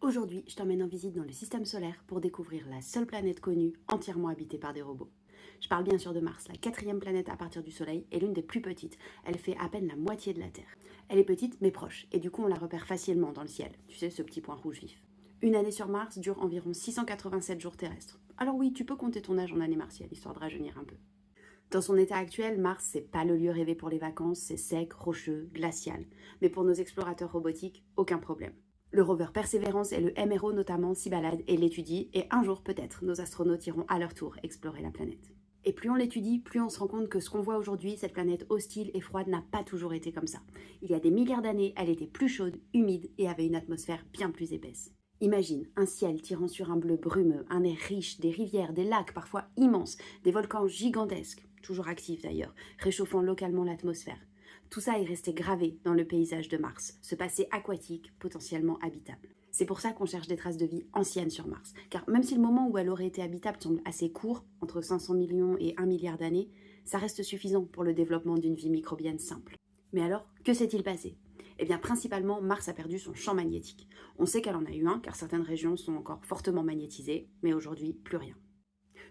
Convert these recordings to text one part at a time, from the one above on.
Aujourd'hui, je t'emmène en visite dans le système solaire pour découvrir la seule planète connue entièrement habitée par des robots. Je parle bien sûr de Mars, la quatrième planète à partir du Soleil et l'une des plus petites. Elle fait à peine la moitié de la Terre. Elle est petite mais proche, et du coup on la repère facilement dans le ciel. Tu sais, ce petit point rouge vif. Une année sur Mars dure environ 687 jours terrestres. Alors oui, tu peux compter ton âge en année martienne, histoire de rajeunir un peu. Dans son état actuel, Mars, c'est pas le lieu rêvé pour les vacances, c'est sec, rocheux, glacial. Mais pour nos explorateurs robotiques, aucun problème. Le rover Perseverance et le MRO notamment s'y baladent et l'étudient, et un jour peut-être, nos astronautes iront à leur tour explorer la planète. Et plus on l'étudie, plus on se rend compte que ce qu'on voit aujourd'hui, cette planète hostile et froide, n'a pas toujours été comme ça. Il y a des milliards d'années, elle était plus chaude, humide et avait une atmosphère bien plus épaisse. Imagine un ciel tirant sur un bleu brumeux, un air riche, des rivières, des lacs parfois immenses, des volcans gigantesques, toujours actifs d'ailleurs, réchauffant localement l'atmosphère. Tout ça est resté gravé dans le paysage de Mars, ce passé aquatique potentiellement habitable. C'est pour ça qu'on cherche des traces de vie anciennes sur Mars, car même si le moment où elle aurait été habitable semble assez court, entre 500 millions et 1 milliard d'années, ça reste suffisant pour le développement d'une vie microbienne simple. Mais alors, que s'est-il passé ? Eh bien, principalement, Mars a perdu son champ magnétique. On sait qu'elle en a eu un, car certaines régions sont encore fortement magnétisées, mais aujourd'hui, plus rien.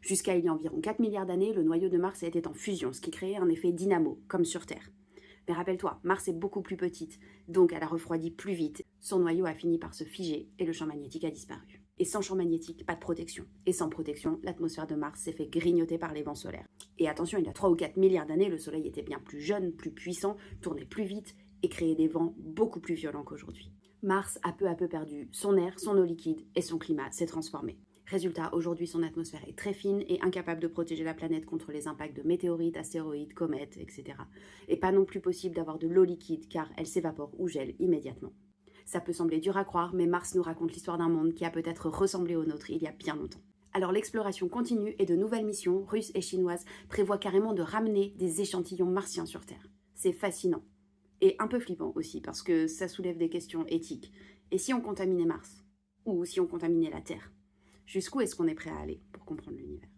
Jusqu'à il y a environ 4 milliards d'années, le noyau de Mars était en fusion, ce qui créait un effet dynamo, comme sur Terre. Mais rappelle-toi, Mars est beaucoup plus petite, donc elle a refroidi plus vite. Son noyau a fini par se figer et le champ magnétique a disparu. Et sans champ magnétique, pas de protection. Et sans protection, l'atmosphère de Mars s'est fait grignoter par les vents solaires. Et attention, il y a 3 ou 4 milliards d'années, le Soleil était bien plus jeune, plus puissant, tournait plus vite et créait des vents beaucoup plus violents qu'aujourd'hui. Mars a peu à peu perdu son air, son eau liquide et son climat s'est transformé. Résultat, aujourd'hui son atmosphère est très fine et incapable de protéger la planète contre les impacts de météorites, astéroïdes, comètes, etc. Et pas non plus possible d'avoir de l'eau liquide car elle s'évapore ou gèle immédiatement. Ça peut sembler dur à croire, mais Mars nous raconte l'histoire d'un monde qui a peut-être ressemblé au nôtre il y a bien longtemps. Alors l'exploration continue et de nouvelles missions, russes et chinoises, prévoient carrément de ramener des échantillons martiens sur Terre. C'est fascinant. Et un peu flippant aussi, parce que ça soulève des questions éthiques. Et si on contaminait Mars ? Ou si on contaminait la Terre ? Jusqu'où est-ce qu'on est prêt à aller pour comprendre l'univers ?